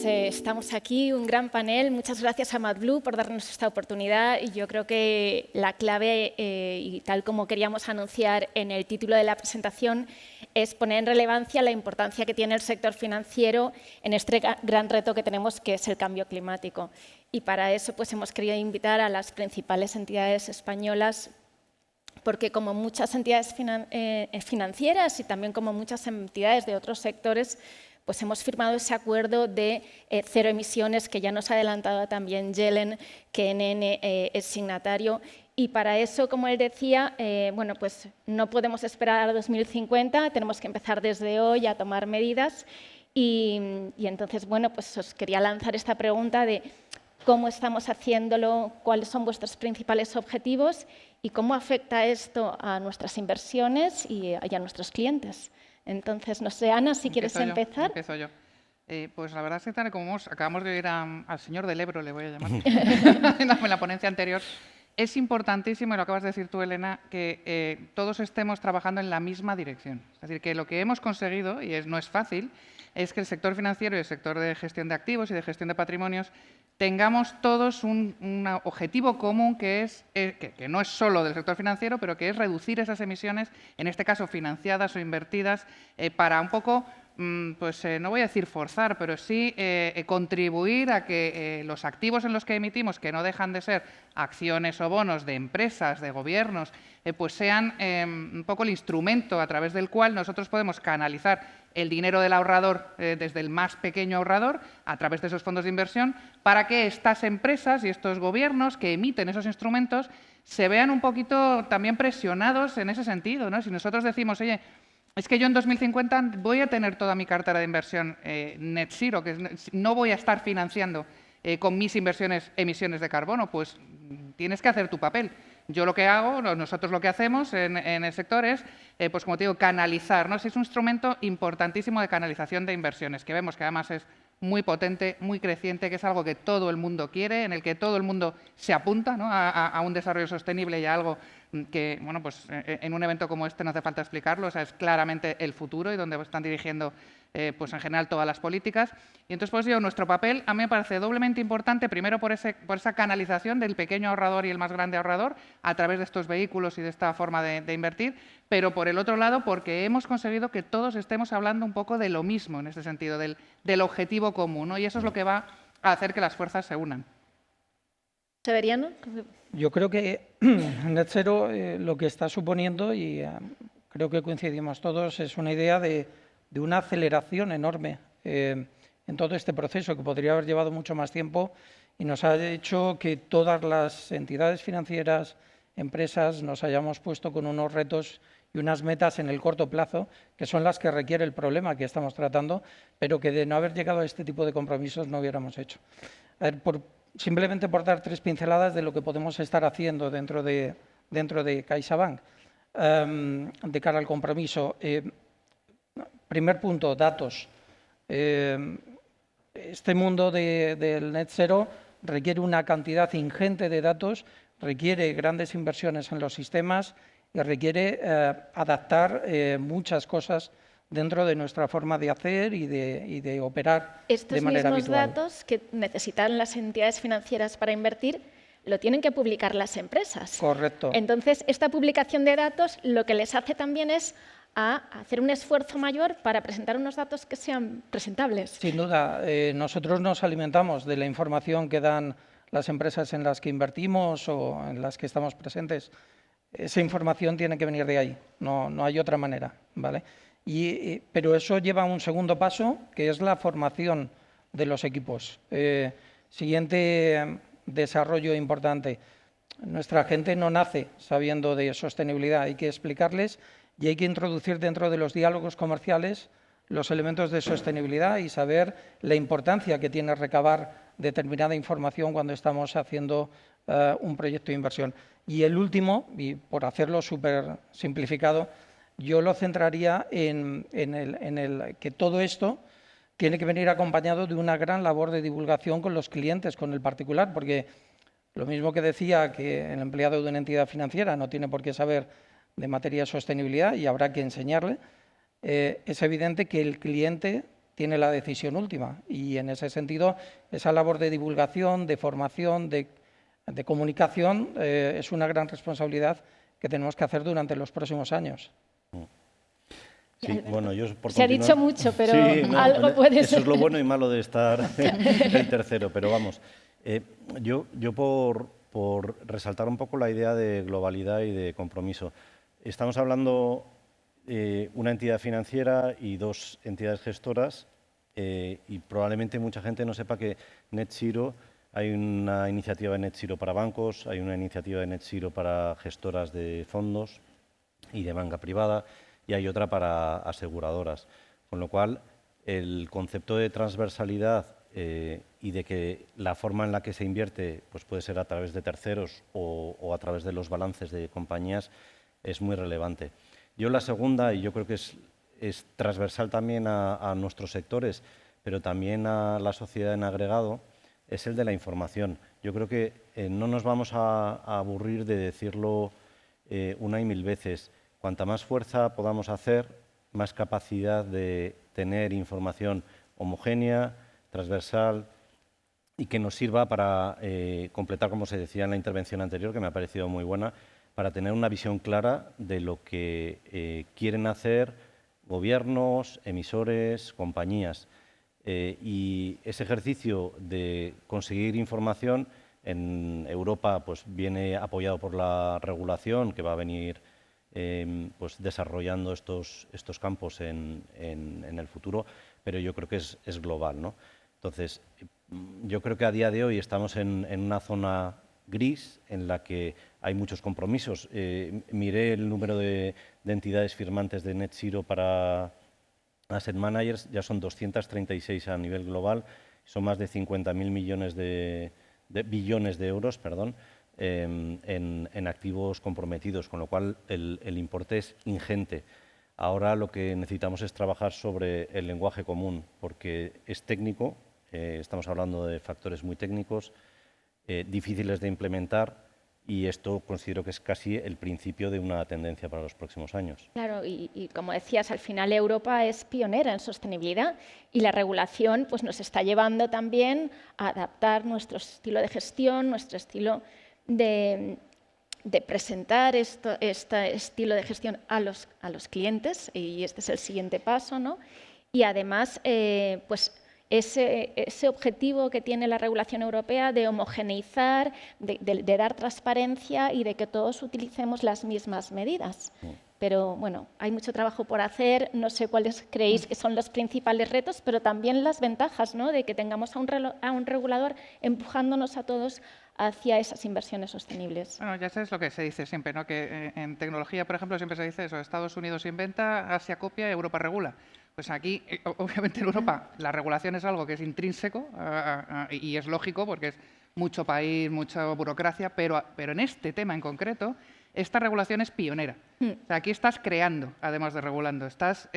pues estamos aquí, un gran panel. Muchas gracias a MadBlue por darnos esta oportunidad y yo creo que la clave, y tal como queríamos anunciar en el título de la presentación, es poner en relevancia la importancia que tiene el sector financiero en este gran reto que tenemos, que es el cambio climático. Y para eso pues, hemos querido invitar a las principales entidades españolas, porque como muchas entidades financieras y también como muchas entidades de otros sectores, pues hemos firmado ese acuerdo de cero emisiones que ya nos ha adelantado también Yellen, que NN es signatario. Y para eso, como él decía, bueno, pues no podemos esperar a 2050, tenemos que empezar desde hoy a tomar medidas. Y entonces, bueno, pues os quería lanzar esta pregunta de cómo estamos haciéndolo, cuáles son vuestros principales objetivos y cómo afecta esto a nuestras inversiones y a nuestros clientes. Entonces, no sé, Ana, si quieres empezar. Empiezo yo. Pues la verdad es que tal como acabamos de oír al señor del Ebro, le voy a llamar, en la ponencia anterior, es importantísimo, y lo acabas de decir tú, Elena, que todos estemos trabajando en la misma dirección. Es decir, que lo que hemos conseguido, y no es fácil, es que el sector financiero y el sector de gestión de activos y de gestión de patrimonios tengamos todos un objetivo común que no es solo del sector financiero, pero que es reducir esas emisiones, en este caso financiadas o invertidas, para un poco, pues no voy a decir forzar, pero sí contribuir a que los activos en los que emitimos, que no dejan de ser acciones o bonos de empresas, de gobiernos, pues sean un poco el instrumento a través del cual nosotros podemos canalizar el dinero del ahorrador desde el más pequeño ahorrador a través de esos fondos de inversión para que estas empresas y estos gobiernos que emiten esos instrumentos se vean un poquito también presionados en ese sentido, ¿no? Si nosotros decimos, oye, es que yo en 2050 voy a tener toda mi cartera de inversión net zero, que no voy a estar financiando con mis inversiones emisiones de carbono, pues tienes que hacer tu papel. Yo lo que hago, nosotros lo que hacemos en el sector es, pues como te digo, canalizar, ¿no? Es un instrumento importantísimo de canalización de inversiones, que vemos que además es muy potente, muy creciente, que es algo que todo el mundo quiere, en el que todo el mundo se apunta, ¿no? a un desarrollo sostenible y a algo que, bueno, pues en un evento como este no hace falta explicarlo, o sea, es claramente el futuro y donde están dirigiendo pues en general todas las políticas. Y entonces, pues nuestro papel a mí me parece doblemente importante, primero por esa canalización del pequeño ahorrador y el más grande ahorrador a través de estos vehículos y de esta forma de invertir, pero por el otro lado porque hemos conseguido que todos estemos hablando un poco de lo mismo en este sentido, del objetivo común, ¿no? Y eso es lo que va a hacer que las fuerzas se unan. Severiano. Yo creo que Net Zero lo que está suponiendo, y creo que coincidimos todos, es una idea de una aceleración enorme en todo este proceso que podría haber llevado mucho más tiempo y nos ha hecho que todas las entidades financieras, empresas, nos hayamos puesto con unos retos y unas metas en el corto plazo, que son las que requiere el problema que estamos tratando, pero que de no haber llegado a este tipo de compromisos no hubiéramos hecho. A ver, simplemente por dar tres pinceladas de lo que podemos estar haciendo dentro de CaixaBank de cara al compromiso. Primer punto, datos. Este mundo del net zero requiere una cantidad ingente de datos, requiere grandes inversiones en los sistemas y requiere adaptar muchas cosas dentro de nuestra forma de hacer y de operar de manera habitual. Estos mismos datos que necesitan las entidades financieras para invertir lo tienen que publicar las empresas. Correcto. Entonces, esta publicación de datos lo que les hace también es a hacer un esfuerzo mayor para presentar unos datos que sean presentables. Sin duda, nosotros nos alimentamos de la información que dan las empresas en las que invertimos o en las que estamos presentes. Esa información tiene que venir de ahí, no hay otra manera, ¿vale? Pero eso lleva a un segundo paso, que es la formación de los equipos. Siguiente desarrollo importante. Nuestra gente no nace sabiendo de sostenibilidad, hay que explicarles y hay que introducir dentro de los diálogos comerciales los elementos de sostenibilidad y saber la importancia que tiene recabar determinada información cuando estamos haciendo un proyecto de inversión. Y el último, y por hacerlo súper simplificado, yo lo centraría en el que todo esto tiene que venir acompañado de una gran labor de divulgación con los clientes, con el particular, porque lo mismo que decía que el empleado de una entidad financiera no tiene por qué saber de materia de sostenibilidad y habrá que enseñarle, es evidente que el cliente tiene la decisión última. Y en ese sentido, esa labor de divulgación, de formación, de comunicación, es una gran responsabilidad que tenemos que hacer durante los próximos años. Sí, bueno, yo por Se ha continuar- dicho mucho, pero Sí, no, algo puede eso ser. es lo bueno y malo de estar el tercero, pero vamos, yo por resaltar un poco la idea de globalidad y de compromiso. Estamos hablando una entidad financiera y dos entidades gestoras y probablemente mucha gente no sepa que Net Zero, hay una iniciativa de Net Zero para bancos, hay una iniciativa de Net Zero para gestoras de fondos y de banca privada, y hay otra para aseguradoras. Con lo cual, el concepto de transversalidad y de que la forma en la que se invierte pues puede ser a través de terceros o a través de los balances de compañías es muy relevante. Yo la segunda, y yo creo que es transversal también a nuestros sectores, pero también a la sociedad en agregado, es el de la información. Yo creo que no nos vamos a aburrir de decirlo una y mil veces. Cuanta más fuerza podamos hacer, más capacidad de tener información homogénea, transversal y que nos sirva para completar, como se decía en la intervención anterior, que me ha parecido muy buena, para tener una visión clara de lo que quieren hacer gobiernos, emisores, compañías. Y ese ejercicio de conseguir información en Europa pues, viene apoyado por la regulación que va a venir pues desarrollando estos campos en el futuro, pero yo creo que es global, ¿no? Entonces, yo creo que a día de hoy estamos en una zona gris en la que hay muchos compromisos. Miré el número de entidades firmantes de Net Zero para Asset Managers, ya son 236 a nivel global, son más de 50.000 billones de euros, perdón, en activos comprometidos, con lo cual el importe es ingente. Ahora lo que necesitamos es trabajar sobre el lenguaje común, porque es técnico, estamos hablando de factores muy técnicos, difíciles de implementar, y esto considero que es casi el principio de una tendencia para los próximos años. Claro, y como decías, al final Europa es pionera en sostenibilidad y la regulación pues, nos está llevando también a adaptar nuestro estilo de gestión, nuestro estilo de presentar este estilo de gestión a los clientes, y este es el siguiente paso, ¿no? Y además, pues ese objetivo que tiene la regulación europea de homogeneizar, de dar transparencia y de que todos utilicemos las mismas medidas. Pero bueno, hay mucho trabajo por hacer, no sé cuáles creéis que son los principales retos, pero también las ventajas, ¿no? De que tengamos a un regulador empujándonos a todos hacia esas inversiones sostenibles. Bueno, ya sabes lo que se dice siempre, ¿no? Que en tecnología, por ejemplo, siempre se dice eso: Estados Unidos inventa, Asia copia y Europa regula. Pues aquí, obviamente en Europa, la regulación es algo que es intrínseco y es lógico porque es mucho país, mucha burocracia, pero en este tema en concreto, esta regulación es pionera. O sea, aquí estás creando, además de regulando, estás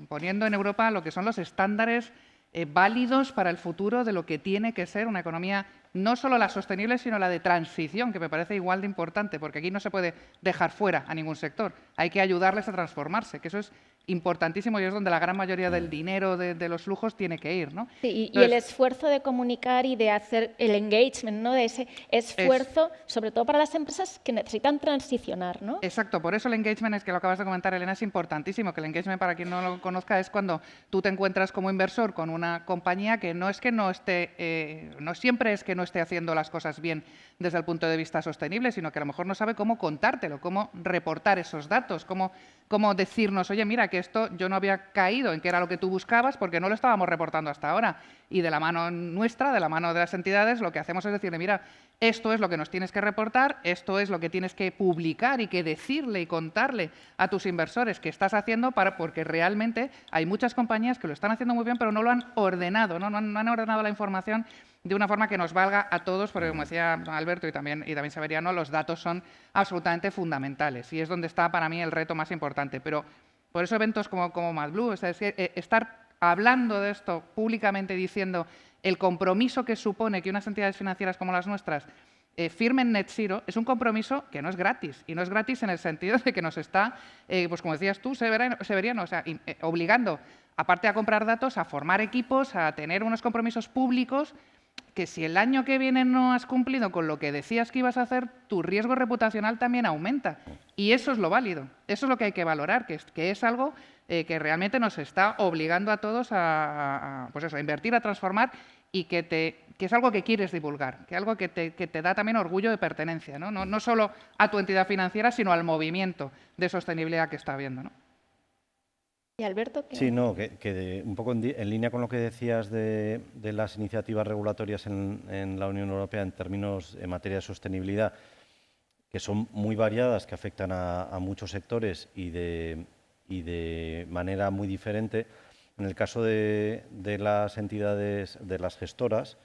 poniendo en Europa lo que son los estándares válidos para el futuro de lo que tiene que ser una economía, no solo la sostenible, sino la de transición, que me parece igual de importante, porque aquí no se puede dejar fuera a ningún sector. Hay que ayudarles a transformarse, que eso es importantísimo y es donde la gran mayoría del dinero de los flujos tiene que ir, ¿no? Sí, y el esfuerzo de comunicar y de hacer el engagement, ¿no? De ese esfuerzo, sobre todo para las empresas que necesitan transicionar, ¿no? Exacto, por eso el engagement, es que lo acabas de comentar, Elena, es importantísimo, que el engagement, para quien no lo conozca, es cuando tú te encuentras como inversor con una compañía que no es que no esté, no siempre es que no esté haciendo las cosas bien desde el punto de vista sostenible, sino que a lo mejor no sabe cómo contártelo, cómo reportar esos datos, cómo decirnos, oye, mira, que esto yo no había caído en que era lo que tú buscabas porque no lo estábamos reportando hasta ahora. Y de la mano nuestra, de la mano de las entidades, lo que hacemos es decirle, mira, esto es lo que nos tienes que reportar, esto es lo que tienes que publicar y que decirle y contarle a tus inversores que estás haciendo, porque realmente hay muchas compañías que lo están haciendo muy bien, pero no lo han ordenado, no han ordenado la información de una forma que nos valga a todos, porque como decía Alberto y también Severiano, los datos son absolutamente fundamentales y es donde está para mí el reto más importante. Pero por eso eventos como MadBlue, es decir, estar hablando de esto públicamente, diciendo el compromiso que supone que unas entidades financieras como las nuestras firmen Net Zero, es un compromiso que no es gratis. Y no es gratis en el sentido de que nos está, pues como decías tú, Severiano, o sea, obligando aparte de a comprar datos, a formar equipos, a tener unos compromisos públicos que si el año que viene no has cumplido con lo que decías que ibas a hacer, tu riesgo reputacional también aumenta. Y eso es lo válido, eso es lo que hay que valorar, que es algo que realmente nos está obligando a todos pues eso, a invertir, a transformar y que es algo que quieres divulgar, que es algo que te da también orgullo de pertenencia, ¿no? No solo a tu entidad financiera, sino al movimiento de sostenibilidad que está habiendo, ¿no? ¿Y Alberto? Sí, no, un poco en línea con lo que decías de las iniciativas regulatorias en la Unión Europea en materia de sostenibilidad, que son muy variadas, que afectan a muchos sectores y de manera muy diferente. En el caso de las entidades, de las gestoras,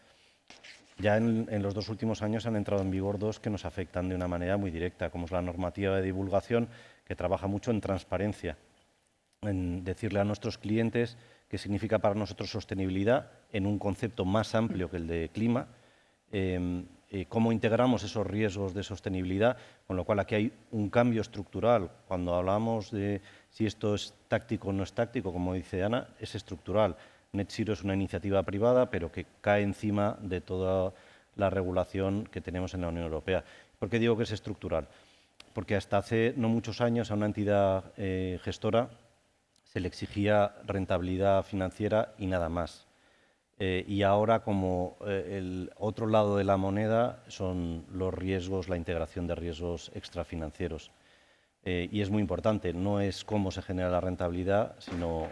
ya en los 2 últimos años han entrado en vigor 2 que nos afectan de una manera muy directa, como es la normativa de divulgación, que trabaja mucho en transparencia, en decirle a nuestros clientes qué significa para nosotros sostenibilidad en un concepto más amplio que el de clima, cómo integramos esos riesgos de sostenibilidad, con lo cual aquí hay un cambio estructural. Cuando hablamos de si esto es táctico o no es táctico, como dice Ana, es estructural. Net Zero es una iniciativa privada, pero que cae encima de toda la regulación que tenemos en la Unión Europea. ¿Por qué digo que es estructural? Porque hasta hace no muchos años a una entidad gestora se le exigía rentabilidad financiera y nada más. Y ahora, como el otro lado de la moneda, son los riesgos, la integración de riesgos extrafinancieros. Y es muy importante, no es cómo se genera la rentabilidad, sino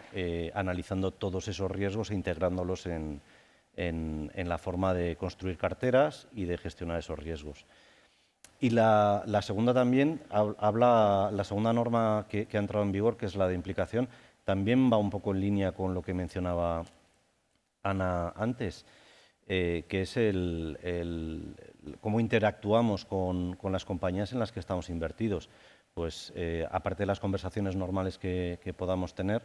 analizando todos esos riesgos e integrándolos en la forma de construir carteras y de gestionar esos riesgos. Y la segunda también, la segunda norma que ha entrado en vigor, que es la de implicación, también va un poco en línea con lo que mencionaba Ana antes, que es cómo interactuamos con las compañías en las que estamos invertidos. Pues aparte de las conversaciones normales que podamos tener,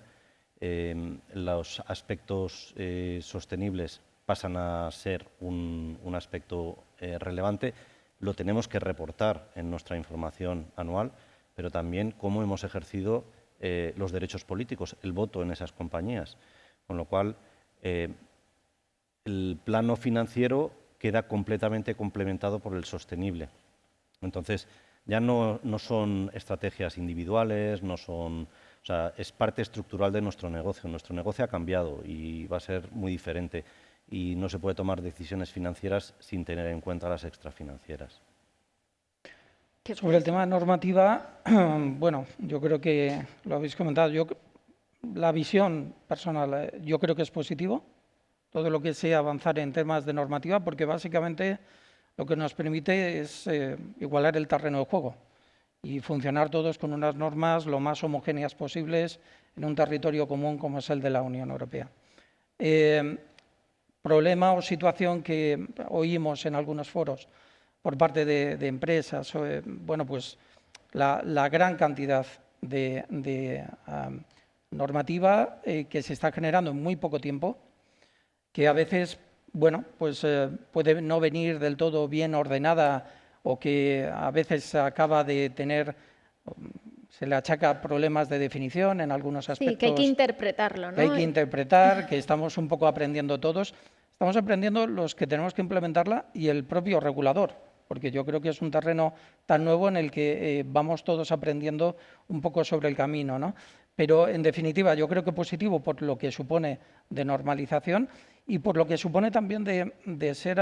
los aspectos sostenibles pasan a ser un aspecto relevante. Lo tenemos que reportar en nuestra información anual, pero también cómo hemos ejercido los derechos políticos, el voto en esas compañías. Con lo cual, el plano financiero queda completamente complementado por el sostenible. Entonces, ya no son estrategias individuales, o sea, es parte estructural de nuestro negocio. Nuestro negocio ha cambiado y va a ser muy diferente. Y no se puede tomar decisiones financieras sin tener en cuenta las extrafinancieras. Sobre el tema de normativa, bueno, yo creo que lo habéis comentado. La visión personal, yo creo que es positivo, todo lo que sea avanzar en temas de normativa, porque básicamente lo que nos permite es igualar el terreno de juego y funcionar todos con unas normas lo más homogéneas posibles en un territorio común como es el de la Unión Europea. Problema o situación que oímos en algunos foros por parte de empresas, bueno, pues la gran cantidad de normativa que se está generando en muy poco tiempo, que a veces, bueno, pues puede no venir del todo bien ordenada o que a veces acaba de tener, se le achaca problemas de definición en algunos aspectos. Sí, que hay que interpretarlo, ¿no? Que hay que interpretar, que estamos un poco aprendiendo todos. Estamos aprendiendo los que tenemos que implementarla y el propio regulador, porque yo creo que es un terreno tan nuevo en el que vamos todos aprendiendo un poco sobre el camino, ¿no? Pero, en definitiva, yo creo que positivo por lo que supone de normalización y por lo que supone también de ser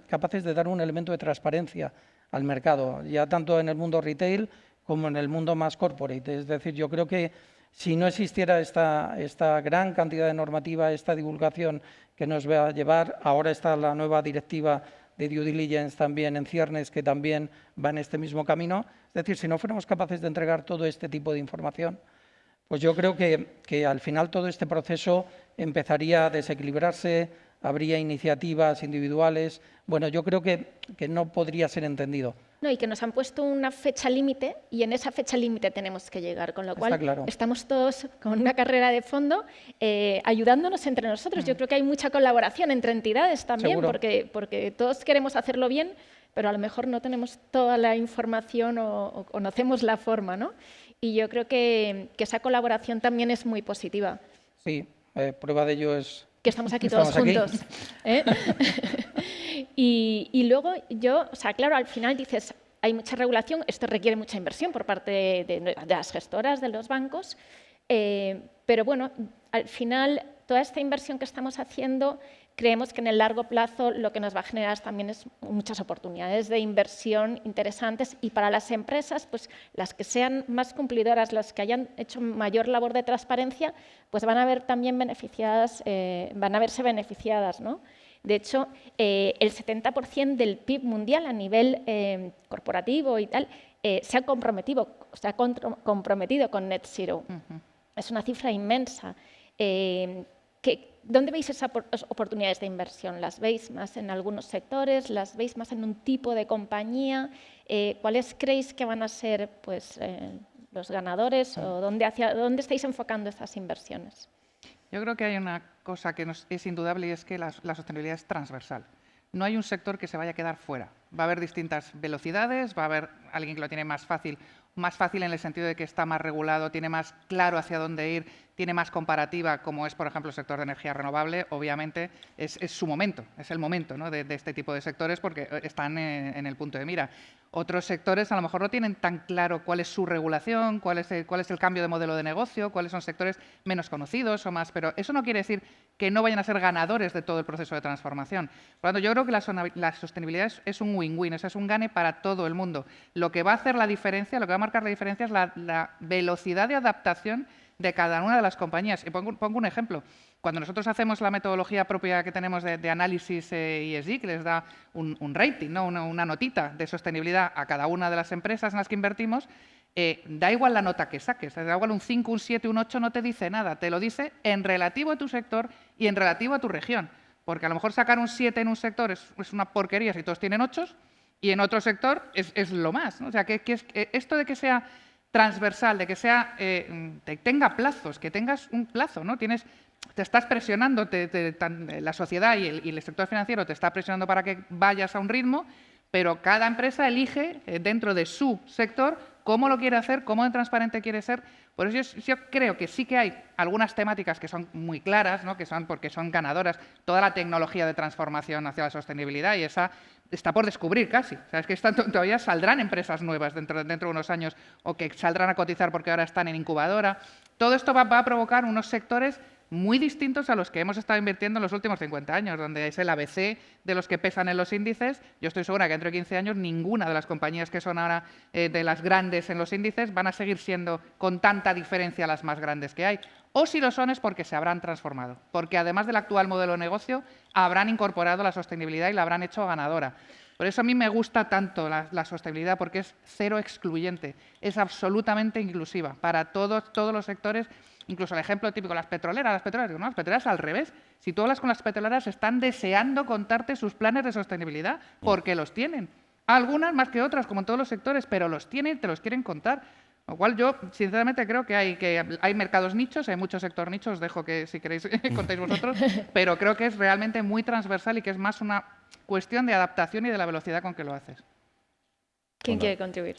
capaces de dar un elemento de transparencia al mercado, ya tanto en el mundo retail como en el mundo más corporate. Es decir, yo creo que si no existiera esta gran cantidad de normativa, esta divulgación que nos va a llevar, ahora está la nueva directiva de due diligence también en ciernes, que también va en este mismo camino. Es decir, si no fuéramos capaces de entregar todo este tipo de información, pues yo creo que al final todo este proceso empezaría a desequilibrarse, habría iniciativas individuales. Bueno, yo creo que no podría ser entendido. No, y que nos han puesto una fecha límite y en esa fecha límite tenemos que llegar, con lo cual claro. Estamos todos con una carrera de fondo ayudándonos entre nosotros. Yo creo que hay mucha colaboración entre entidades también, porque todos queremos hacerlo bien, pero a lo mejor no tenemos toda la información o conocemos la forma, ¿no? Y yo creo que esa colaboración también es muy positiva. Sí, Prueba de ello es que estamos aquí todos juntos. Y luego yo, o sea, claro, al final dices, hay mucha regulación, esto requiere mucha inversión por parte de las gestoras, de los bancos, pero bueno, al final toda esta inversión que estamos haciendo, creemos que en el largo plazo lo que nos va a generar también es muchas oportunidades de inversión interesantes y para las empresas, pues las que sean más cumplidoras, las que hayan hecho mayor labor de transparencia, pues van a ver también beneficiadas, van a verse beneficiadas, ¿no? De hecho, el 70% del PIB mundial a nivel corporativo y tal se ha comprometido con Net Zero. Es una cifra inmensa. ¿Dónde veis esas oportunidades de inversión? ¿Las veis más en algunos sectores? ¿Las veis más en un tipo de compañía? ¿Cuáles creéis que van a ser pues, los ganadores? ¿O hacia dónde estáis enfocando esas inversiones? Yo creo que hay una cosa que es indudable y es que la sostenibilidad es transversal. No hay un sector que se vaya a quedar fuera. Va a haber distintas velocidades, va a haber alguien que lo tiene más fácil en el sentido de que está más regulado, tiene más claro hacia dónde ir, tiene más comparativa, como es, por ejemplo, el sector de energía renovable. Obviamente es su momento, es el momento, ¿no?, de este tipo de sectores porque están en el punto de mira. Otros sectores a lo mejor no tienen tan claro cuál es su regulación, cuál es el cambio de modelo de negocio, cuáles son sectores menos conocidos o más, pero eso no quiere decir que no vayan a ser ganadores de todo el proceso de transformación. Por lo tanto, yo creo que la sostenibilidad es un win-win, es un gane para todo el mundo. Lo que va a hacer la diferencia, lo que va a marcar la diferencia es la velocidad de adaptación de cada una de las compañías. Y pongo un ejemplo. Cuando nosotros hacemos la metodología propia que tenemos de análisis ESG, que les da un rating, ¿no?, una notita de sostenibilidad a cada una de las empresas en las que invertimos, da igual la nota que saques, da igual un 5, un 7, un 8, no te dice nada, te lo dice en relativo a tu sector y en relativo a tu región. Porque a lo mejor sacar un 7 en un sector es una porquería si todos tienen 8 y en otro sector es lo más, ¿no? O sea, esto de que sea transversal, de que tenga plazos, que tengas un plazo, ¿no? Te estás presionando, la sociedad y el sector financiero te está presionando para que vayas a un ritmo, pero cada empresa elige dentro de su sector cómo lo quiere hacer, cómo de transparente quiere ser. Por eso yo creo que sí que hay algunas temáticas que son muy claras, ¿no?, porque son ganadoras. Toda la tecnología de transformación hacia la sostenibilidad y esa está por descubrir casi. O sea, es que todavía saldrán empresas nuevas dentro de unos años o que saldrán a cotizar porque ahora están en incubadora. Todo esto va a provocar unos sectores muy distintos a los que hemos estado invirtiendo en los últimos 50 años, donde es el ABC de los que pesan en los índices. Yo estoy segura que dentro de 15 años ninguna de las compañías que son ahora de las grandes en los índices van a seguir siendo con tanta diferencia las más grandes que hay. O si lo son es porque se habrán transformado, porque además del actual modelo de negocio habrán incorporado la sostenibilidad y la habrán hecho ganadora. Por eso a mí me gusta tanto la sostenibilidad, porque es cero excluyente, es absolutamente inclusiva para todos los sectores. Incluso el ejemplo típico, las petroleras, digo, no, las petroleras al revés. Si tú hablas con las petroleras, están deseando contarte sus planes de sostenibilidad porque los tienen. Algunas más que otras, como en todos los sectores, pero los tienen y te los quieren contar. Lo cual yo, sinceramente, creo que hay mercados nichos, hay muchos sectores nichos, os dejo que si queréis contéis vosotros, pero creo que es realmente muy transversal y que es más una cuestión de adaptación y de la velocidad con que lo haces. ¿Quién quiere contribuir?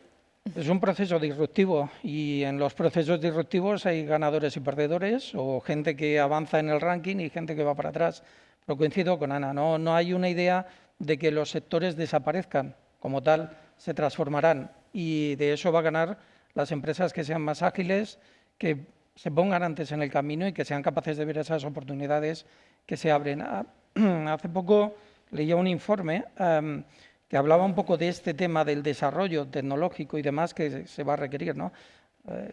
Es un proceso disruptivo y en los procesos disruptivos hay ganadores y perdedores o gente que avanza en el ranking y gente que va para atrás. Pero coincido con Ana, no hay una idea de que los sectores desaparezcan como tal, se transformarán y de eso va a ganar las empresas que sean más ágiles, que se pongan antes en el camino y que sean capaces de ver esas oportunidades que se abren. Hace poco leía un informe que hablaba un poco de este tema del desarrollo tecnológico y demás que se va a requerir, ¿no?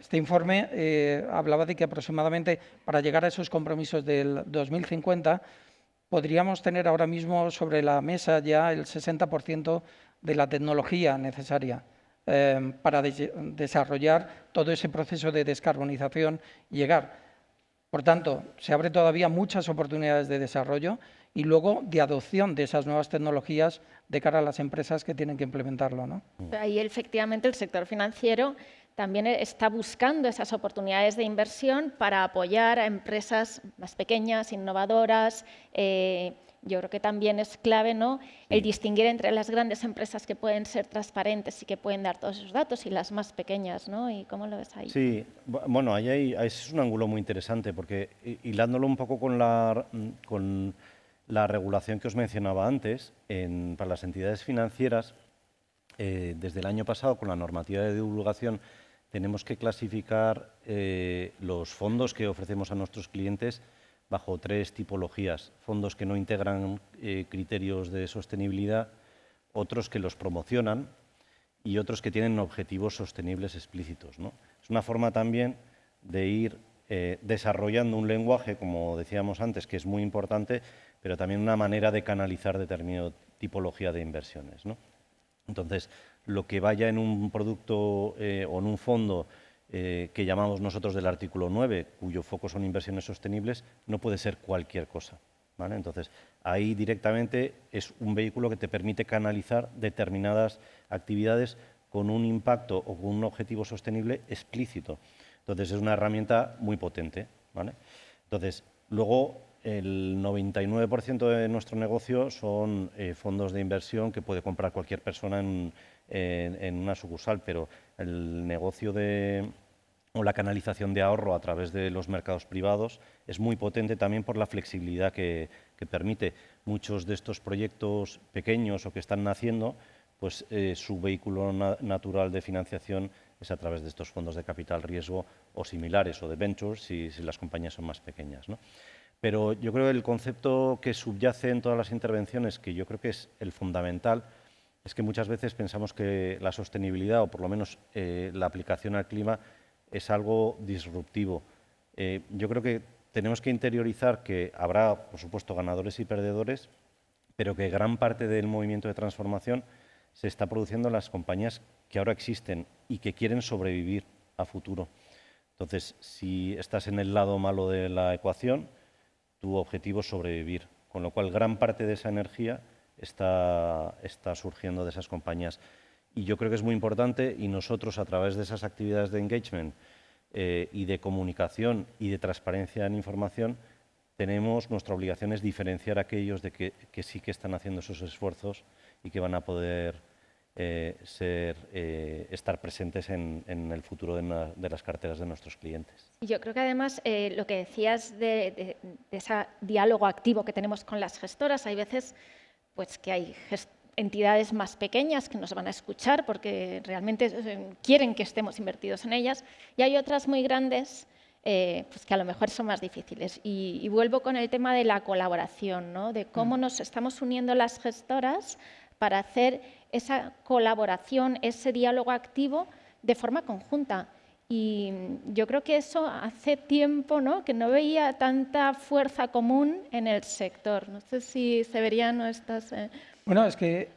Este informe hablaba de que aproximadamente para llegar a esos compromisos del 2050 podríamos tener ahora mismo sobre la mesa ya el 60% de la tecnología necesaria para desarrollar todo ese proceso de descarbonización y llegar. Por tanto, se abren todavía muchas oportunidades de desarrollo y luego de adopción de esas nuevas tecnologías de cara a las empresas que tienen que implementarlo, ¿no? Ahí, efectivamente, el sector financiero también está buscando esas oportunidades de inversión para apoyar a empresas más pequeñas, innovadoras, yo creo que también es clave, ¿no?, el distinguir entre las grandes empresas que pueden ser transparentes y que pueden dar todos esos datos y las más pequeñas, ¿no? ¿Y cómo lo ves ahí? Sí, bueno, ahí es un ángulo muy interesante porque hilándolo un poco con la regulación que os mencionaba antes, para las entidades financieras, desde el año pasado, con la normativa de divulgación, tenemos que clasificar los fondos que ofrecemos a nuestros clientes bajo 3 tipologías. Fondos que no integran criterios de sostenibilidad, otros que los promocionan y otros que tienen objetivos sostenibles explícitos, ¿no? Es una forma también de ir desarrollando un lenguaje, como decíamos antes, que es muy importante, pero también una manera de canalizar determinada tipología de inversiones, ¿no? Entonces, lo que vaya en un producto o en un fondo que llamamos nosotros del artículo 9, cuyo foco son inversiones sostenibles, no puede ser cualquier cosa, ¿vale? Entonces, ahí directamente es un vehículo que te permite canalizar determinadas actividades con un impacto o con un objetivo sostenible explícito. Entonces, es una herramienta muy potente, ¿vale? Entonces, luego, el 99% de nuestro negocio son fondos de inversión que puede comprar cualquier persona en una sucursal, pero el negocio o la canalización de ahorro a través de los mercados privados es muy potente también por la flexibilidad que permite. Muchos de estos proyectos pequeños o que están naciendo, pues su vehículo natural de financiación es a través de estos fondos de capital riesgo o similares, o de ventures si las compañías son más pequeñas, ¿no? Pero yo creo que el concepto que subyace en todas las intervenciones, que yo creo que es el fundamental, es que muchas veces pensamos que la sostenibilidad, o por lo menos la aplicación al clima, es algo disruptivo. Yo creo que tenemos que interiorizar que habrá, por supuesto, ganadores y perdedores, pero que gran parte del movimiento de transformación se está produciendo en las compañías que ahora existen y que quieren sobrevivir a futuro. Entonces, si estás en el lado malo de la ecuación, tu objetivo es sobrevivir, con lo cual gran parte de esa energía está surgiendo de esas compañías. Y yo creo que es muy importante, y nosotros a través de esas actividades de engagement y de comunicación y de transparencia en información, nuestra obligación es diferenciar a aquellos de que sí que están haciendo esos esfuerzos y que van a poder estar presentes en el futuro de las carteras de nuestros clientes. Yo creo que además lo que decías de ese diálogo activo que tenemos con las gestoras, hay veces pues, que hay entidades más pequeñas que nos van a escuchar porque realmente quieren que estemos invertidos en ellas, y hay otras muy grandes pues que a lo mejor son más difíciles. Y vuelvo con el tema de la colaboración, ¿no?, de cómo nos estamos uniendo las gestoras para hacer esa colaboración, ese diálogo activo de forma conjunta. Y yo creo que eso hace tiempo, ¿no?, que no veía tanta fuerza común en el sector. No sé si Severiano estás... Bueno, es que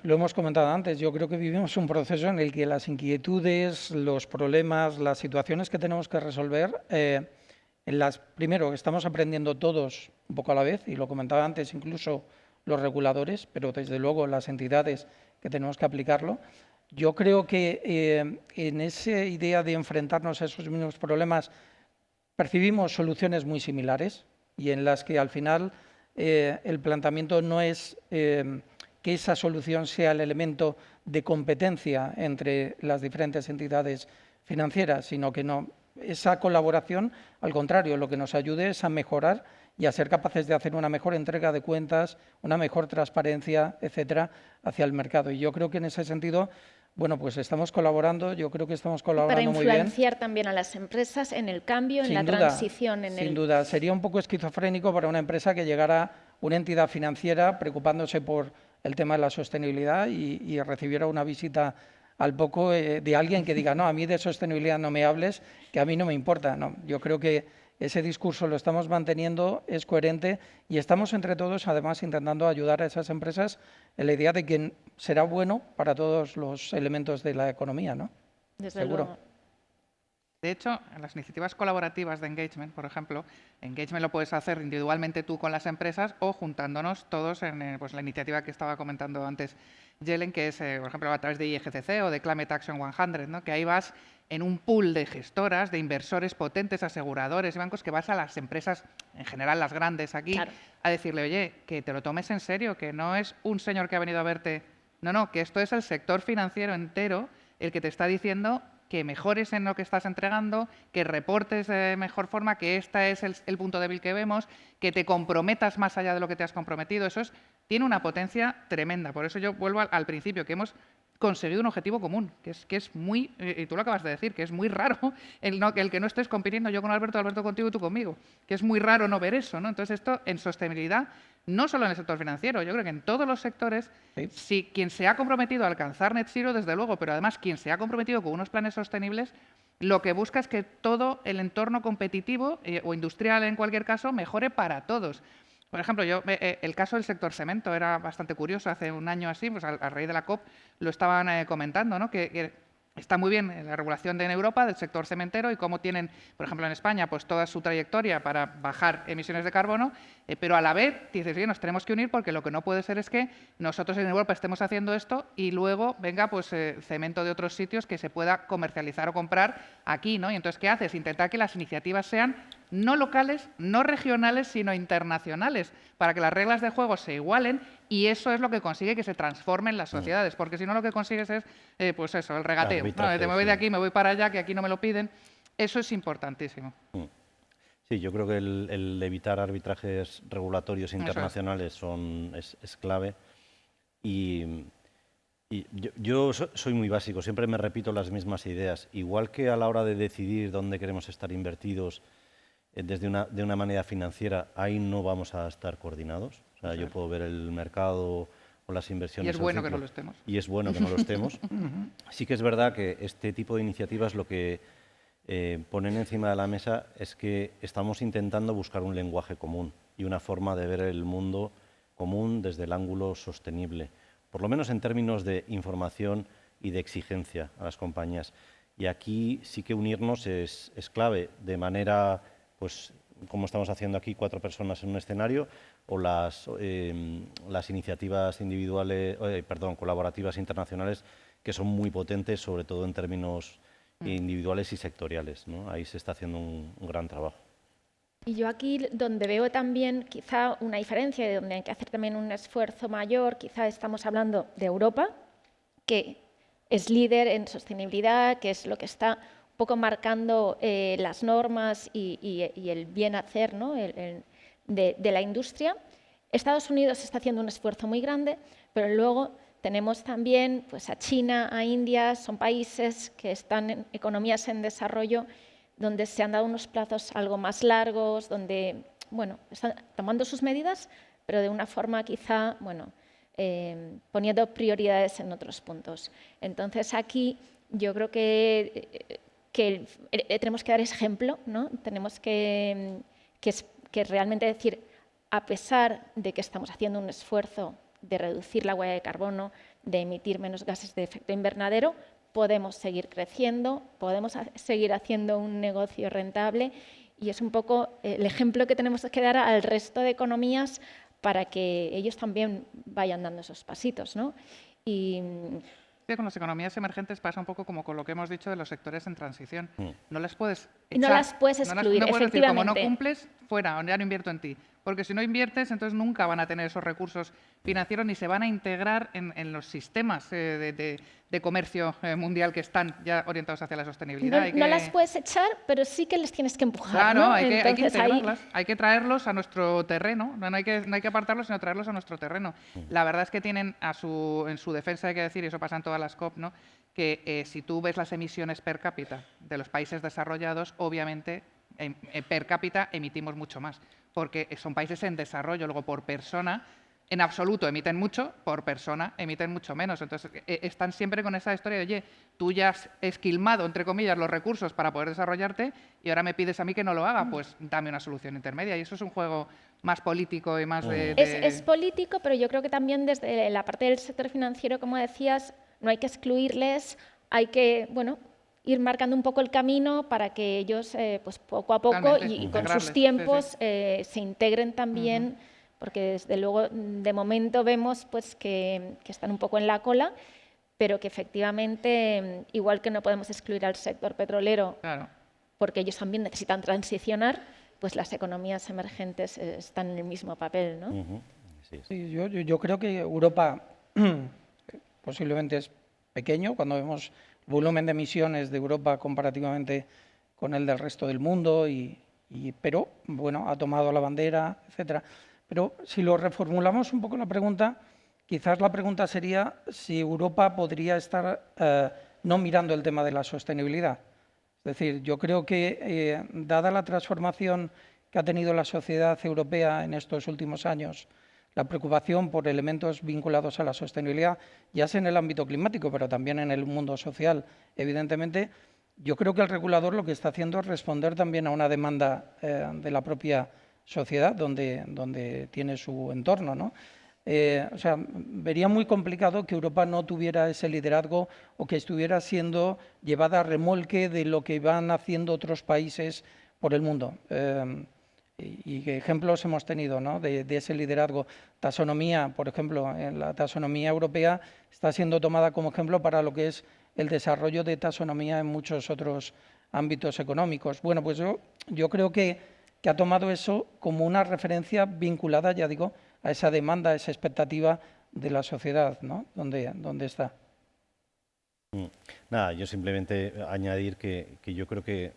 lo hemos comentado antes, yo creo que vivimos un proceso en el que las inquietudes, los problemas, las situaciones que tenemos que resolver, primero, estamos aprendiendo todos un poco a la vez, y lo comentaba antes, incluso los reguladores, pero desde luego las entidades que tenemos que aplicarlo. Yo creo que en esa idea de enfrentarnos a esos mismos problemas percibimos soluciones muy similares y en las que al final el planteamiento no es que esa solución sea el elemento de competencia entre las diferentes entidades financieras, sino que no, esa colaboración, al contrario, lo que nos ayude es a mejorar y a ser capaces de hacer una mejor entrega de cuentas, una mejor transparencia, etcétera, hacia el mercado. Y yo creo que en ese sentido, bueno, pues estamos colaborando, yo creo que estamos colaborando muy bien. Para influenciar también a las empresas en el cambio, en la transición. Sin duda, sería un poco esquizofrénico para una empresa que llegara una entidad financiera preocupándose por el tema de la sostenibilidad y recibiera una visita al poco de alguien que diga, no, a mí de sostenibilidad no me hables, que a mí no me importa. No, yo creo que ese discurso lo estamos manteniendo, es coherente y estamos entre todos, además, intentando ayudar a esas empresas en la idea de que será bueno para todos los elementos de la economía, ¿no? Desde Seguro. luego. De hecho, en las iniciativas colaborativas de engagement, por ejemplo, engagement lo puedes hacer individualmente tú con las empresas o juntándonos todos en pues, la iniciativa que estaba comentando antes Yelen, que es, por ejemplo, a través de IGCC o de Climate Action 100, ¿no?, que ahí vas en un pool de gestoras, de inversores potentes, aseguradores y bancos, que vas a las empresas, en general las grandes aquí, Claro. a decirle, oye, que te lo tomes en serio, que no es un señor que ha venido a verte, no, que esto es el sector financiero entero el que te está diciendo que mejores en lo que estás entregando, que reportes de mejor forma, que este es el punto débil que vemos, que te comprometas más allá de lo que te has comprometido. Tiene una potencia tremenda. Por eso yo vuelvo al principio, que hemos conseguido un objetivo común, que es muy, y tú lo acabas de decir, que es muy raro el que no estés compitiendo yo con Alberto, Alberto contigo y tú conmigo, que es muy raro no ver eso, ¿no? Entonces esto en sostenibilidad, no solo en el sector financiero, yo creo que en todos los sectores, Sí. si quien se ha comprometido a alcanzar net zero, desde luego, pero además quien se ha comprometido con unos planes sostenibles, lo que busca es que todo el entorno competitivo o industrial en cualquier caso mejore para todos. Por ejemplo, el caso del sector cemento era bastante curioso. Hace un año así, pues a raíz de la COP, lo estaban comentando, ¿no? Que está muy bien la regulación en Europa del sector cementero y cómo tienen, por ejemplo, en España, pues toda su trayectoria para bajar emisiones de carbono, pero a la vez dices, oye, nos tenemos que unir porque lo que no puede ser es que nosotros en Europa estemos haciendo esto y luego venga pues cemento de otros sitios que se pueda comercializar o comprar aquí, ¿no? Y entonces, ¿qué haces? Intentar que las iniciativas sean no locales, no regionales, sino internacionales, para que las reglas de juego se igualen, y eso es lo que consigue que se transformen las sociedades, porque si no lo que consigues es, pues eso, el regateo. Arbitraje, Te me voy de sí. aquí, me voy para allá, que aquí no me lo piden. Eso es importantísimo. Sí, yo creo que el evitar arbitrajes regulatorios Eso es. internacionales es clave. Y yo soy muy básico, siempre me repito las mismas ideas. Igual que a la hora de decidir dónde queremos estar invertidos de una manera financiera, ahí no vamos a estar coordinados. O sea, yo puedo ver el mercado o las inversiones. Y es bueno al que no ciclo, lo estemos. Y es bueno que no lo estemos. Sí que es verdad que este tipo de iniciativas lo que ponen encima de la mesa es que estamos intentando buscar un lenguaje común y una forma de ver el mundo común desde el ángulo sostenible, por lo menos en términos de información y de exigencia a las compañías. Y aquí sí que unirnos es clave, de manera, pues, como estamos haciendo aquí, 4 personas en un escenario, o las iniciativas individuales, colaborativas internacionales, que son muy potentes, sobre todo en términos individuales y sectoriales, ¿no? Ahí se está haciendo un gran trabajo. Y yo aquí donde veo también quizá una diferencia y donde hay que hacer también un esfuerzo mayor, quizá estamos hablando de Europa, que es líder en sostenibilidad, que es lo que está un poco marcando las normas y el bien hacer, ¿no? de la industria. Estados Unidos está haciendo un esfuerzo muy grande, pero luego tenemos también pues, a China, a India, son países que están en economías en desarrollo donde se han dado unos plazos algo más largos, donde bueno, están tomando sus medidas, pero de una forma quizá bueno, poniendo prioridades en otros puntos. Entonces aquí yo creo que tenemos que dar ese ejemplo, ¿no? Tenemos que realmente decir, a pesar de que estamos haciendo un esfuerzo de reducir la huella de carbono, de emitir menos gases de efecto invernadero, podemos seguir creciendo, podemos seguir haciendo un negocio rentable y es un poco el ejemplo que tenemos que dar al resto de economías para que ellos también vayan dando esos pasitos, ¿no? Y con las economías emergentes pasa un poco como con lo que hemos dicho de los sectores en transición. No las puedes echar, no las puedes excluir, no puedes efectivamente. decir, como no cumples, fuera, ya no invierto en ti. Porque si no inviertes, entonces nunca van a tener esos recursos financieros ni se van a integrar en los sistemas de comercio mundial que están ya orientados hacia la sostenibilidad. No las puedes echar, pero sí que les tienes que empujar. Claro, ¿no? hay que integrarlas, hay que traerlos a nuestro terreno. No hay que apartarlos, sino traerlos a nuestro terreno. La verdad es que tienen en su defensa, hay que decir, y eso pasa en todas las COP, ¿no? Que si tú ves las emisiones per cápita de los países desarrollados, obviamente per cápita emitimos mucho más, porque son países en desarrollo. Luego, por persona, en absoluto emiten mucho, por persona emiten mucho menos. Entonces, están siempre con esa historia de, oye, tú ya has esquilmado, entre comillas, los recursos para poder desarrollarte y ahora me pides a mí que no lo haga, pues dame una solución intermedia. Y eso es un juego más político y más de... Es político, pero yo creo que también desde la parte del sector financiero, como decías, no hay que excluirles, hay que, bueno, ir marcando un poco el camino para que ellos, pues poco a poco y con sus tiempos, se integren también, porque desde luego de momento vemos pues que están un poco en la cola, pero que efectivamente, igual que no podemos excluir al sector petrolero, Claro. porque ellos también necesitan transicionar, pues las economías emergentes están en el mismo papel, ¿no? Ujú. Sí, sí. Sí, yo creo que Europa posiblemente es pequeño cuando vemos el volumen de emisiones de Europa comparativamente con el del resto del mundo, pero bueno, ha tomado la bandera, etcétera. Pero si lo reformulamos un poco la pregunta, quizás la pregunta sería si Europa podría estar no mirando el tema de la sostenibilidad. Es decir, yo creo que dada la transformación que ha tenido la sociedad europea en estos últimos años, la preocupación por elementos vinculados a la sostenibilidad, ya sea en el ámbito climático, pero también en el mundo social, evidentemente, yo creo que el regulador lo que está haciendo es responder también a una demanda de la propia sociedad donde tiene su entorno, ¿no? O sea, vería muy complicado que Europa no tuviera ese liderazgo o que estuviera siendo llevada a remolque de lo que van haciendo otros países por el mundo. Y qué ejemplos hemos tenido, ¿no?, de ese liderazgo. Taxonomía, por ejemplo, en la taxonomía europea está siendo tomada como ejemplo para lo que es el desarrollo de taxonomía en muchos otros ámbitos económicos. Bueno, pues yo creo que ha tomado eso como una referencia vinculada, ya digo, a esa demanda, a esa expectativa de la sociedad, ¿no?, donde está. Nada, yo simplemente añadir que yo creo que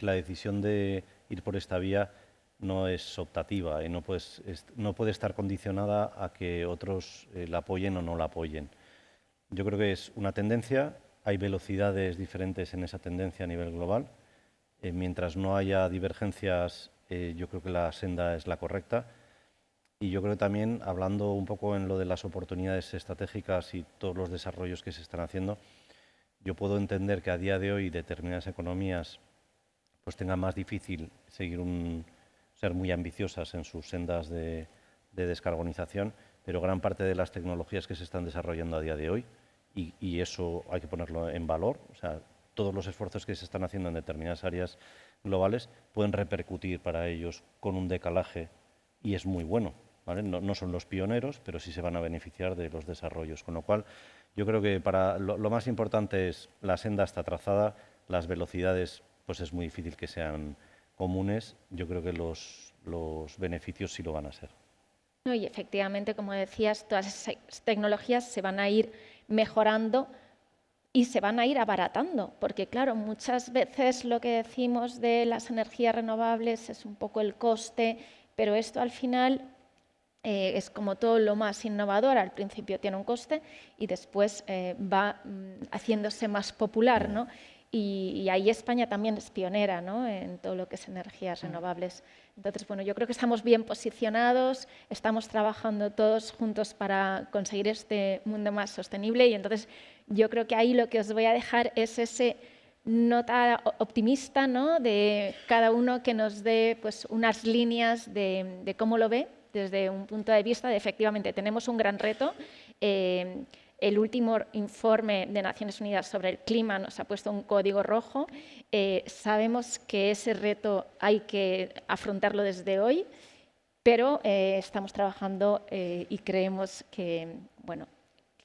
la decisión de ir por esta vía no es optativa y no puede estar condicionada a que otros la apoyen o no la apoyen. Yo creo que es una tendencia, hay velocidades diferentes en esa tendencia a nivel global. Mientras no haya divergencias, yo creo que la senda es la correcta. Y yo creo que también, hablando un poco en lo de las oportunidades estratégicas y todos los desarrollos que se están haciendo, yo puedo entender que a día de hoy determinadas economías pues tengan más difícil ser muy ambiciosas en sus sendas de descarbonización, pero gran parte de las tecnologías que se están desarrollando a día de hoy, y eso hay que ponerlo en valor, o sea, todos los esfuerzos que se están haciendo en determinadas áreas globales pueden repercutir para ellos con un decalaje y es muy bueno, ¿vale? No son los pioneros, pero sí se van a beneficiar de los desarrollos, con lo cual yo creo que lo más importante es la senda está trazada, las velocidades pues es muy difícil que sean comunes, yo creo que los beneficios sí lo van a ser. No, y efectivamente, como decías, todas esas tecnologías se van a ir mejorando y se van a ir abaratando, porque claro, muchas veces lo que decimos de las energías renovables es un poco el coste, pero esto al final es como todo lo más innovador, al principio tiene un coste y después va haciéndose más popular, ¿no? Y ahí España también es pionera, ¿no?, en todo lo que es energías renovables. Entonces, bueno, yo creo que estamos bien posicionados, estamos trabajando todos juntos para conseguir este mundo más sostenible y entonces yo creo que ahí lo que os voy a dejar es ese nota optimista, ¿no?, de cada uno que nos dé pues, unas líneas de cómo lo ve desde un punto de vista de efectivamente tenemos un gran reto. El último informe de Naciones Unidas sobre el clima nos ha puesto un código rojo. Sabemos que ese reto hay que afrontarlo desde hoy, pero estamos trabajando y creemos que, bueno,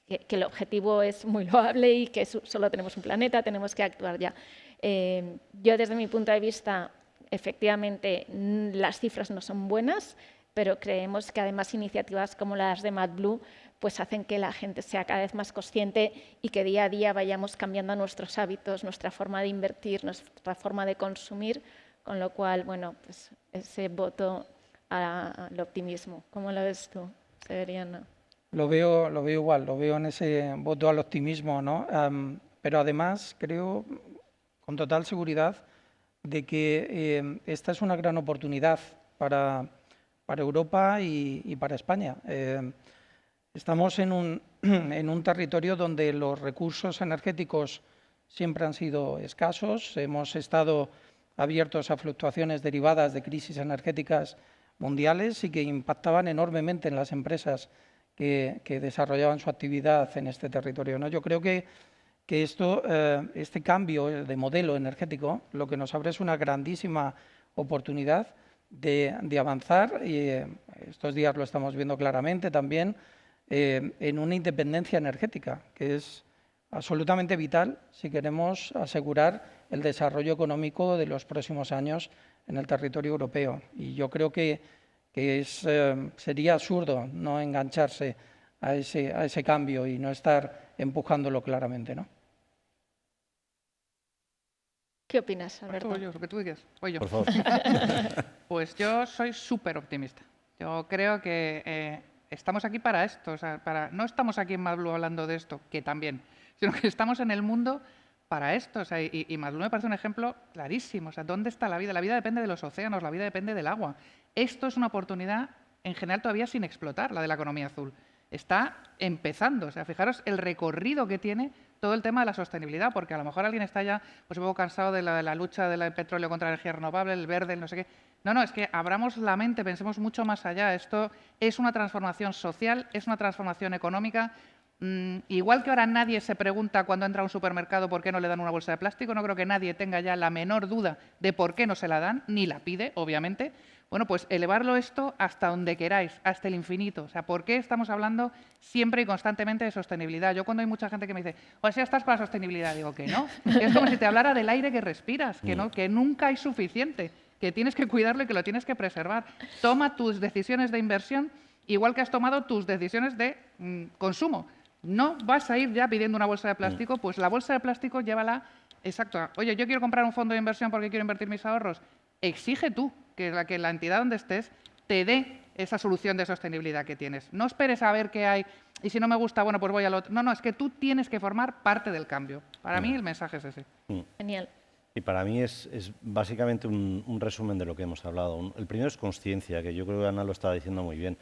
que el objetivo es muy loable y que solo tenemos un planeta, tenemos que actuar ya. Yo, desde mi punto de vista, efectivamente, las cifras no son buenas, pero creemos que además iniciativas como las de MadBlue pues hacen que la gente sea cada vez más consciente y que día a día vayamos cambiando nuestros hábitos, nuestra forma de invertir, nuestra forma de consumir, con lo cual, bueno, pues ese voto al optimismo. ¿Cómo lo ves tú, Severiano? Lo veo igual, lo veo en ese voto al optimismo, ¿no? Pero además creo con total seguridad de que esta es una gran oportunidad para Europa y para España. Estamos en un territorio donde los recursos energéticos siempre han sido escasos. Hemos estado abiertos a fluctuaciones derivadas de crisis energéticas mundiales y que impactaban enormemente en las empresas que desarrollaban su actividad en este territorio, ¿no? Yo creo que este cambio de modelo energético lo que nos abre es una grandísima oportunidad de avanzar, y estos días lo estamos viendo claramente también, en una independencia energética, que es absolutamente vital si queremos asegurar el desarrollo económico de los próximos años en el territorio europeo. Y yo creo que sería absurdo no engancharse a ese cambio y no estar empujándolo claramente, ¿no? ¿Qué opinas, Alberto? Lo que tú digas. Voy yo. Por favor. Pues yo soy súper optimista. Yo creo que estamos aquí para esto. O sea, no estamos aquí en MadBlue hablando de esto, que también, sino que estamos en el mundo para esto. O sea, y MadBlue me parece un ejemplo clarísimo. O sea, ¿dónde está la vida? La vida depende de los océanos, la vida depende del agua. Esto es una oportunidad, en general, todavía sin explotar, la de la economía azul. Está empezando. O sea, fijaros el recorrido que tiene todo el tema de la sostenibilidad, porque a lo mejor alguien está ya pues, un poco cansado de la lucha del petróleo contra la energía renovable, el verde, el no sé qué. No, es que abramos la mente, pensemos mucho más allá. Esto es una transformación social, es una transformación económica. Igual que ahora nadie se pregunta cuando entra a un supermercado por qué no le dan una bolsa de plástico, no creo que nadie tenga ya la menor duda de por qué no se la dan, ni la pide, obviamente. Bueno, pues elevarlo esto hasta donde queráis, hasta el infinito. O sea, ¿por qué estamos hablando siempre y constantemente de sostenibilidad? Yo cuando hay mucha gente que me dice, o sea, estás para la sostenibilidad, digo que no. Es como si te hablara del aire que respiras, que nunca hay suficiente, que tienes que cuidarlo y que lo tienes que preservar. Toma tus decisiones de inversión igual que has tomado tus decisiones de consumo. No vas a ir ya pidiendo una bolsa de plástico, pues la bolsa de plástico llévala, exacto. Oye, yo quiero comprar un fondo de inversión porque quiero invertir mis ahorros. Exige tú que la entidad donde estés te dé esa solución de sostenibilidad que tienes. No esperes a ver qué hay y si no me gusta, bueno, pues voy al otro. No, es que tú tienes que formar parte del cambio. Para mí el mensaje es ese. Genial. Y para mí es básicamente un resumen de lo que hemos hablado. El primero es consciencia, que yo creo que Ana lo estaba diciendo muy bien.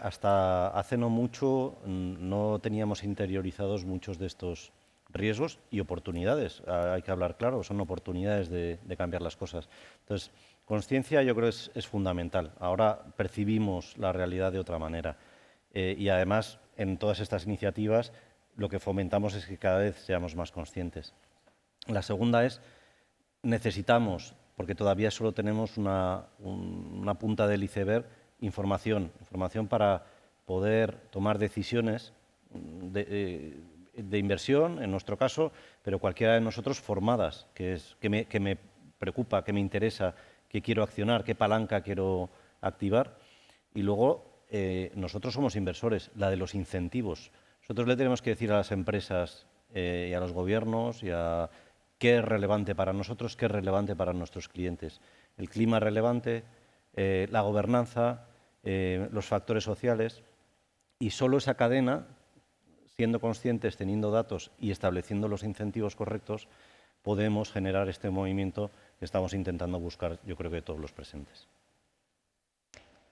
Hasta hace no mucho no teníamos interiorizados muchos de estos riesgos y oportunidades. Hay que hablar claro, son oportunidades de cambiar las cosas. Entonces, consciencia yo creo es fundamental. Ahora percibimos la realidad de otra manera. Y además, en todas estas iniciativas, lo que fomentamos es que cada vez seamos más conscientes. La segunda es, necesitamos, porque todavía solo tenemos una punta del iceberg, información para poder tomar decisiones de inversión, en nuestro caso, pero cualquiera de nosotros formadas, que me preocupa, que me interesa, que quiero accionar, qué palanca quiero activar. Y luego, nosotros somos inversores, la de los incentivos. Nosotros le tenemos que decir a las empresas y a los gobiernos qué es relevante para nosotros, qué es relevante para nuestros clientes. El clima es relevante, la gobernanza, los factores sociales, y solo esa cadena, siendo conscientes, teniendo datos y estableciendo los incentivos correctos, podemos generar este movimiento que estamos intentando buscar, yo creo que todos los presentes.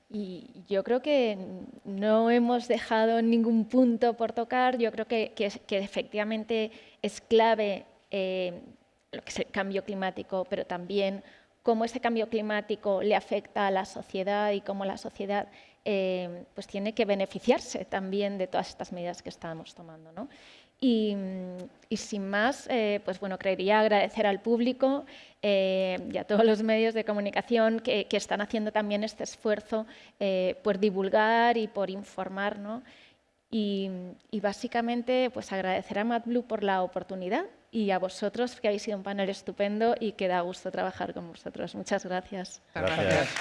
Y yo creo que no hemos dejado ningún punto por tocar. Yo creo que efectivamente es clave lo que es el cambio climático, pero también cómo ese cambio climático le afecta a la sociedad y cómo la sociedad pues tiene que beneficiarse también de todas estas medidas que estamos tomando, ¿no? Y sin más, pues bueno, quería agradecer al público y a todos los medios de comunicación que están haciendo también este esfuerzo por divulgar y por informar, ¿no? Y básicamente pues agradecer a MadBlue por la oportunidad y a vosotros, que habéis sido un panel estupendo y que da gusto trabajar con vosotros. Muchas gracias. Gracias.